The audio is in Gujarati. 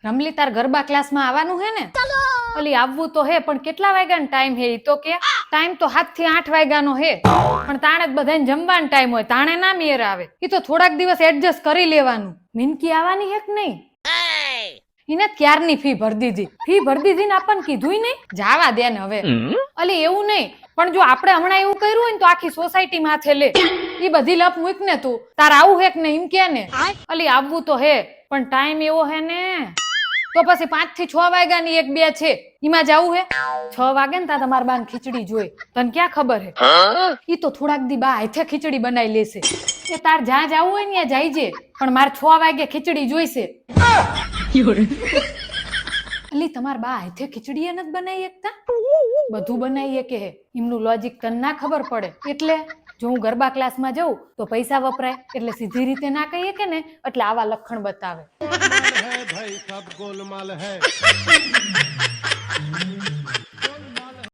રમલી તાર ગરબા ક્લાસમાં આવવાનું હે ને? ઓલી આવવું તો હે પણ કેટલા વાગ્યાનો ટાઈમ હે? ઈ તો કે ટાઈમ તો 7 થી 8 વાગ્યાનો હે, પણ તાણે જ બધાને જમવાનો ટાઈમ હોય, તાણે ના મેર આવે. ઈ તો થોડાક દિવસ એડજસ્ટ કરી લેવાનું. મિનકી આવવાની હે કે નહીં? એને ક્યારની ફી ભરી દીધી ને આપણને કીધુંય નહીં. જાવા દે ને હવે. અલી એવું નહીં, પણ જો આપણે હમણાં એવું કર્યું હોય ને તો આખી સોસાયટી માથે લે. ઈ બધી લપ મૂક ને તું. તાર આવું હે કે નહીં એમ કે ને. અલી આવવું તો હે પણ ટાઈમ એવો હે ને, તો પછી 5 થી 6 વાગ્યાની 1-2 છે, એમાં જાવું હે? 6 વાગે ને તા તમારા બાન ખીચડી જોઈ, તને ક્યાં ખબર હે? ઈ તો થોડાક દી બા હાથે ખીચડી બનાવી લેશે. એ તાર જ્યાં જાવું હોય ને ત્યાં જાયજે, પણ મારે 6 વાગે ખીચડી જોઈશે. અલી તમાર બા હાથે ખીચડી એ નથી બનાવી એકતા? બધું બનાવી કે હે, એમનું લોજિક તને ના ખબર પડે. એટલે જો હું ગરબા ક્લાસમાં જઉં તો પૈસા વપરાય, એટલે સીધી રીતે ના કહીએ કે ને, એટલે આવા લખણ બતાવે. भाई सब गोलमाल है